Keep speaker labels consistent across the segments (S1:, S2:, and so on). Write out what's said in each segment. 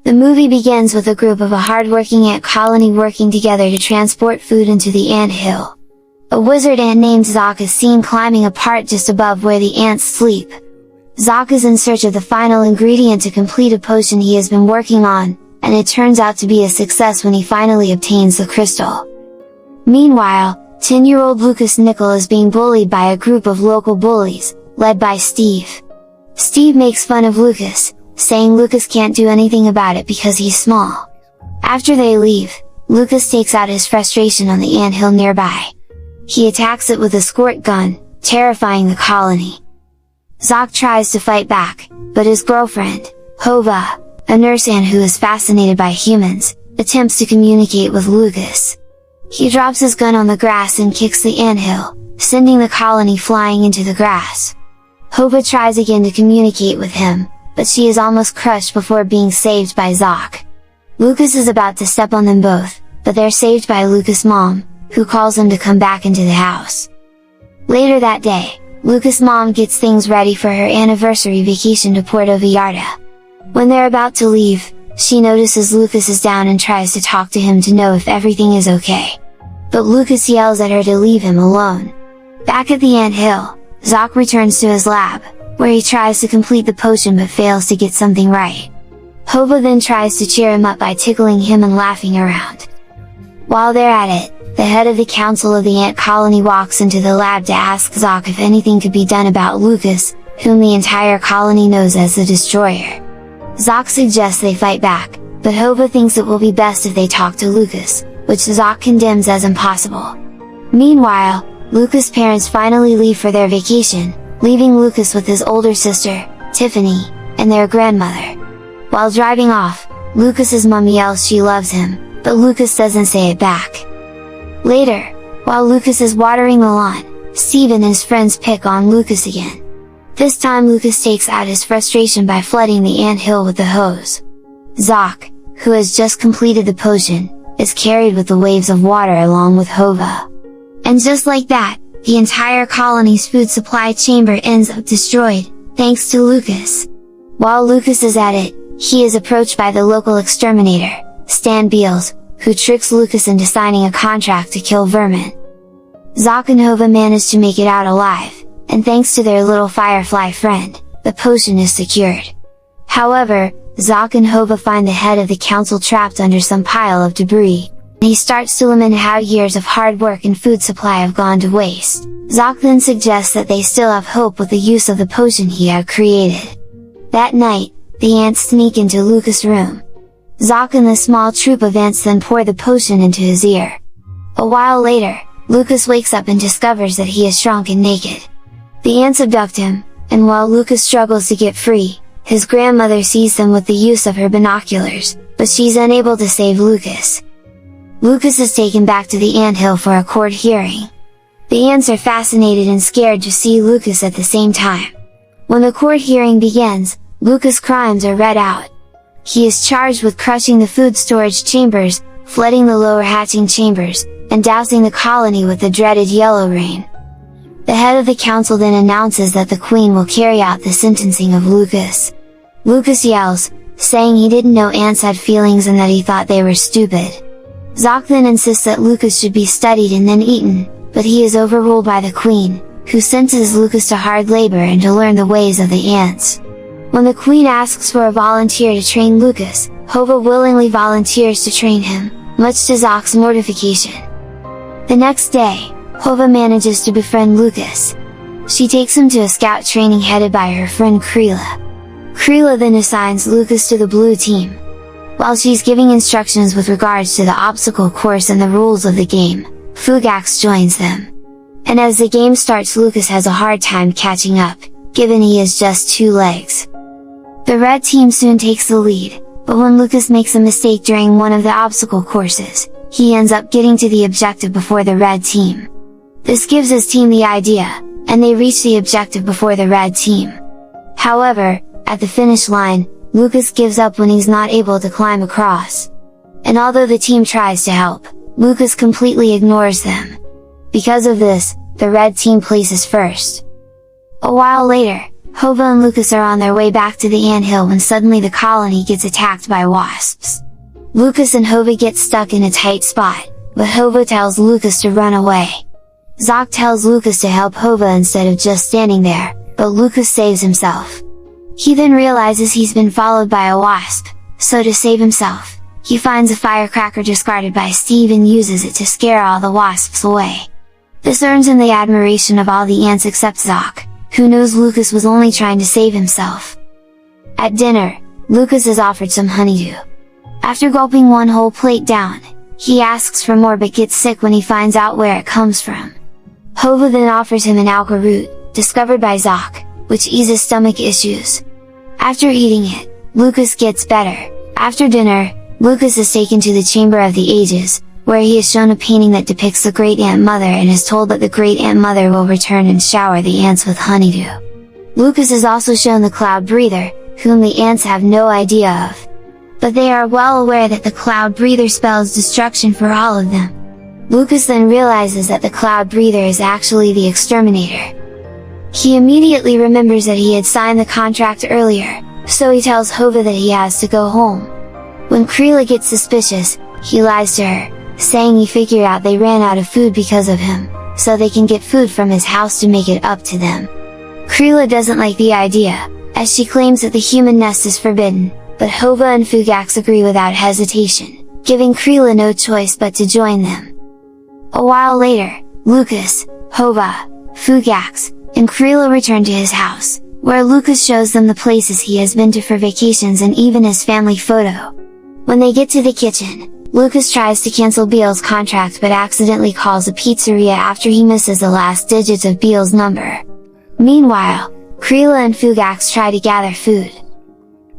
S1: The movie begins with a group of a hard-working ant colony working together to transport food into the ant hill. A wizard ant named Zoc is seen climbing a part just above where the ants sleep. Zoc is in search of the final ingredient to complete a potion he has been working on, and it turns out to be a success when he finally obtains the crystal. Meanwhile, 10-year-old Lucas Nickel is being bullied by a group of local bullies, led by Steve. Steve makes fun of Lucas, saying Lucas can't do anything about it because he's small. After they leave, Lucas takes out his frustration on the anthill nearby. He attacks it with a squirt gun, terrifying the colony. Zoc tries to fight back, but his girlfriend, Hova, a nurse ant who is fascinated by humans, attempts to communicate with Lucas. He drops his gun on the grass and kicks the anthill, sending the colony flying into the grass. Hova tries again to communicate with him, but she is almost crushed before being saved by Zoc. Lucas is about to step on them both, but they're saved by Lucas' mom, who calls him to come back into the house. Later that day, Lucas' mom gets things ready for her anniversary vacation to Puerto Vallarta. When they're about to leave, she notices Lucas is down and tries to talk to him to know if everything is okay. But Lucas yells at her to leave him alone. Back at the ant hill, Zoc returns to his lab, where he tries to complete the potion but fails to get something right. Hova then tries to cheer him up by tickling him and laughing around. While they're at it, the head of the council of the ant colony walks into the lab to ask Zoc if anything could be done about Lucas, whom the entire colony knows as the Destroyer. Zoc suggests they fight back, but Hova thinks it will be best if they talk to Lucas, which Zoc condemns as impossible. Meanwhile, Lucas' parents finally leave for their vacation, leaving Lucas with his older sister, Tiffany, and their grandmother. While driving off, Lucas' mom yells she loves him, but Lucas doesn't say it back. Later, while Lucas is watering the lawn, Steve and his friends pick on Lucas again. This time Lucas takes out his frustration by flooding the anthill with the hose. Zoc, who has just completed the potion, is carried with the waves of water along with Hova. And just like that, the entire colony's food supply chamber ends up destroyed, thanks to Lucas. While Lucas is at it, he is approached by the local exterminator, Stan Beals, who tricks Lucas into signing a contract to kill vermin. Zoc and Hova manage to make it out alive, and thanks to their little firefly friend, the potion is secured. However, Zoc and Hova find the head of the council trapped under some pile of debris. He starts to lament how years of hard work and food supply have gone to waste. Zoc then suggests that they still have hope with the use of the potion he had created. That night, the ants sneak into Lucas' room. Zoc and the small troop of ants then pour the potion into his ear. A while later, Lucas wakes up and discovers that he is shrunk and naked. The ants abduct him, and while Lucas struggles to get free, his grandmother sees them with the use of her binoculars, but she's unable to save Lucas. Lucas is taken back to the anthill for a court hearing. The ants are fascinated and scared to see Lucas at the same time. When the court hearing begins, Lucas' crimes are read out. He is charged with crushing the food storage chambers, flooding the lower hatching chambers, and dousing the colony with the dreaded yellow rain. The head of the council then announces that the Queen will carry out the sentencing of Lucas. Lucas yells, saying he didn't know ants had feelings and that he thought they were stupid. Zoc then insists that Lucas should be studied and then eaten, but he is overruled by the Queen, who sentences Lucas to hard labor and to learn the ways of the ants. When the Queen asks for a volunteer to train Lucas, Hova willingly volunteers to train him, much to Zoc's mortification. The next day, Hova manages to befriend Lucas. She takes him to a scout training headed by her friend Kreela. Kreela then assigns Lucas to the blue team. While she's giving instructions with regards to the obstacle course and the rules of the game, Fugax joins them. And as the game starts, Lucas has a hard time catching up, given he has just 2 legs. The red team soon takes the lead, but when Lucas makes a mistake during one of the obstacle courses, he ends up getting to the objective before the red team. This gives his team the idea, and they reach the objective before the red team. However, at the finish line, Lucas gives up when he's not able to climb across. And although the team tries to help, Lucas completely ignores them. Because of this, the red team places first. A while later, Hova and Lucas are on their way back to the anthill when suddenly the colony gets attacked by wasps. Lucas and Hova get stuck in a tight spot, but Hova tells Lucas to run away. Zoc tells Lucas to help Hova instead of just standing there, but Lucas saves himself. He then realizes he's been followed by a wasp, so to save himself, he finds a firecracker discarded by Steve and uses it to scare all the wasps away. This earns him the admiration of all the ants except Zoc, who knows Lucas was only trying to save himself. At dinner, Lucas is offered some honeydew. After gulping one whole plate down, he asks for more but gets sick when he finds out where it comes from. Hova then offers him an alka root, discovered by Zoc, which eases stomach issues. After eating it, Lucas gets better. After dinner, Lucas is taken to the Chamber of the Ages, where he is shown a painting that depicts the Great Ant Mother and is told that the Great Ant Mother will return and shower the ants with honeydew. Lucas is also shown the Cloud Breather, whom the ants have no idea of. But they are well aware that the Cloud Breather spells destruction for all of them. Lucas then realizes that the Cloud Breather is actually the exterminator. He immediately remembers that he had signed the contract earlier, so he tells Hova that he has to go home. When Creela gets suspicious, he lies to her, saying he figured out they ran out of food because of him, so they can get food from his house to make it up to them. Creela doesn't like the idea, as she claims that the human nest is forbidden, but Hova and Fugax agree without hesitation, giving Creela no choice but to join them. A while later, Lucas, Hova, Fugax, and Creela return to his house, where Lucas shows them the places he has been to for vacations and even his family photo. When they get to the kitchen, Lucas tries to cancel Beale's contract but accidentally calls a pizzeria after he misses the last digits of Beale's number. Meanwhile, Creela and Fugax try to gather food.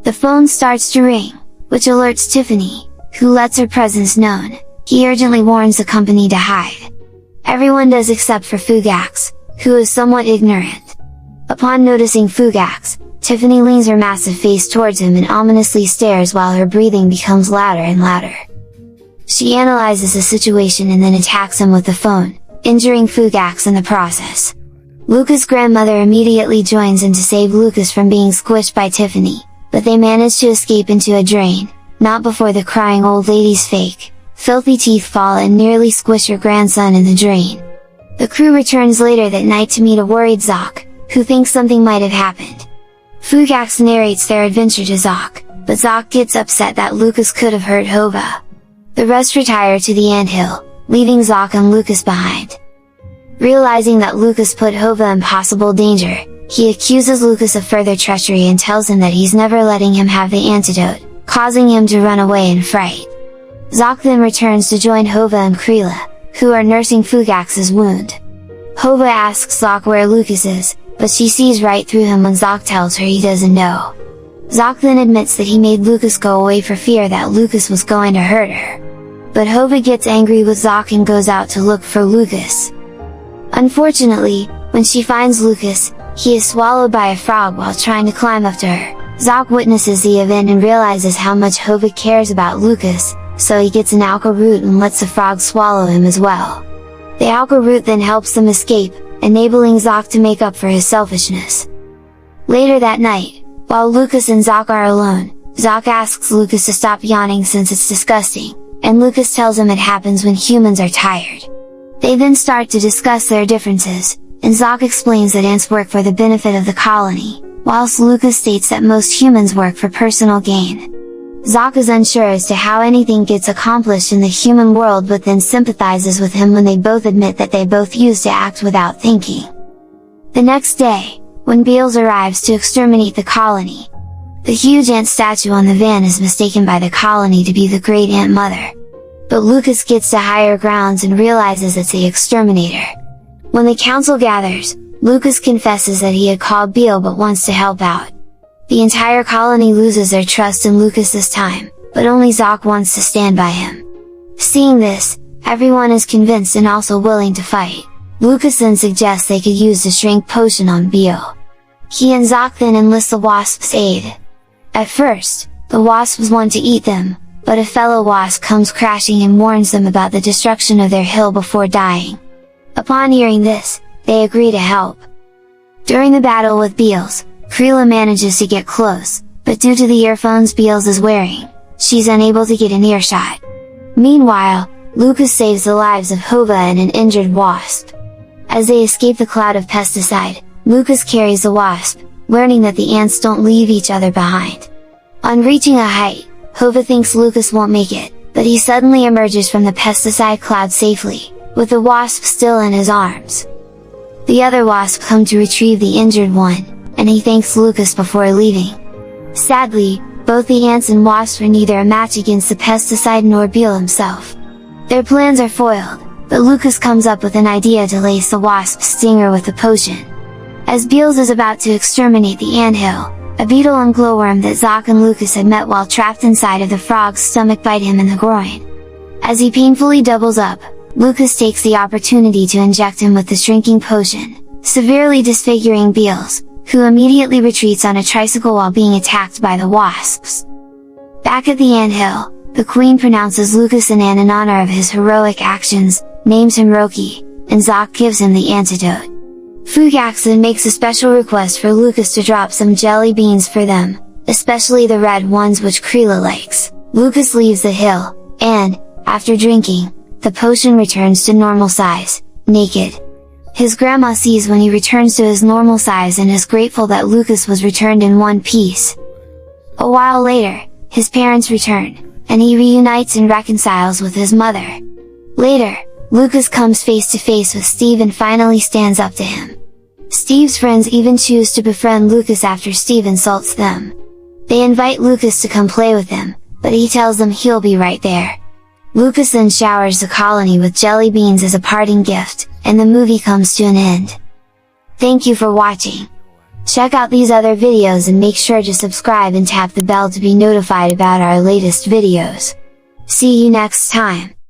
S1: The phone starts to ring, which alerts Tiffany, who lets her presence known. He urgently warns the company to hide. Everyone does except for Fugax, who is somewhat ignorant. Upon noticing Fugax, Tiffany leans her massive face towards him and ominously stares while her breathing becomes louder and louder. She analyzes the situation and then attacks him with the phone, injuring Fugax in the process. Lucas' grandmother immediately joins in to save Lucas from being squished by Tiffany, but they manage to escape into a drain, not before the crying old lady's fake, filthy teeth fall and nearly squish her grandson in the drain. The crew returns later that night to meet a worried Zoc, who thinks something might have happened. Fugax narrates their adventure to Zoc, but Zoc gets upset that Lucas could have hurt Hova. The rest retire to the anthill, leaving Zoc and Lucas behind. Realizing that Lucas put Hova in possible danger, he accuses Lucas of further treachery and tells him that he's never letting him have the antidote, causing him to run away in fright. Zoc then returns to join Hova and Creela, who are nursing Fugax's wound. Hova asks Zoc where Lucas is, but she sees right through him when Zoc tells her he doesn't know. Zoc then admits that he made Lucas go away for fear that Lucas was going to hurt her. But Hova gets angry with Zoc and goes out to look for Lucas. Unfortunately, when she finds Lucas, he is swallowed by a frog while trying to climb up to her. Zoc witnesses the event and realizes how much Hova cares about Lucas, so he gets an alka root and lets the frog swallow him as well. The alka root then helps them escape, enabling Zoc to make up for his selfishness. Later that night, while Lucas and Zoc are alone, Zoc asks Lucas to stop yawning since it's disgusting, and Lucas tells him it happens when humans are tired. They then start to discuss their differences, and Zoc explains that ants work for the benefit of the colony, whilst Lucas states that most humans work for personal gain. Zoc is unsure as to how anything gets accomplished in the human world but then sympathizes with him when they both admit that they both used to act without thinking. The next day, when Beals arrives to exterminate the colony, the huge ant statue on the van is mistaken by the colony to be the Great Ant Mother. But Lucas gets to higher grounds and realizes it's the exterminator. When the council gathers, Lucas confesses that he had called Beal but wants to help out. The entire colony loses their trust in Lucas this time, but only Zoc wants to stand by him. Seeing this, everyone is convinced and also willing to fight. Lucas then suggests they could use the shrink potion on Beal. He and Zoc then enlist the wasps' aid. At first, the wasps want to eat them, but a fellow wasp comes crashing and warns them about the destruction of their hill before dying. Upon hearing this, they agree to help. During the battle with Beals, Creela manages to get close, but due to the earphones Beals is wearing, she's unable to get an earshot. Meanwhile, Lucas saves the lives of Hova and an injured wasp. As they escape the cloud of pesticide, Lucas carries the wasp, learning that the ants don't leave each other behind. On reaching a height, Hova thinks Lucas won't make it, but he suddenly emerges from the pesticide cloud safely, with the wasp still in his arms. The other wasps come to retrieve the injured one, and he thanks Lucas before leaving. Sadly, both the ants and wasps are neither a match against the pesticide nor Beal himself. Their plans are foiled, but Lucas comes up with an idea to lace the wasp's stinger with the potion. As Beals is about to exterminate the anthill, a beetle and glowworm that Zoc and Lucas had met while trapped inside of the frog's stomach bite him in the groin. As he painfully doubles up, Lucas takes the opportunity to inject him with the shrinking potion, severely disfiguring Beals, who immediately retreats on a tricycle while being attacked by the wasps. Back at the anthill, the Queen pronounces Lucas an ant in honor of his heroic actions, names him Roki, and Zoc gives him the antidote. Fugax then makes a special request for Lucas to drop some jelly beans for them, especially the red ones which Creela likes. Lucas leaves the hill, and, after drinking, the potion returns to normal size, naked. His grandma sees when he returns to his normal size and is grateful that Lucas was returned in one piece. A while later, his parents return, and he reunites and reconciles with his mother. Later, Lucas comes face to face with Steve and finally stands up to him. Steve's friends even choose to befriend Lucas after Steve insults them. They invite Lucas to come play with them, but he tells them he'll be right there. Lucas then showers the colony with jelly beans as a parting gift, and the movie comes to an end. Thank you for watching. Check out these other videos and make sure to subscribe and tap the bell to be notified about our latest videos. See you next time!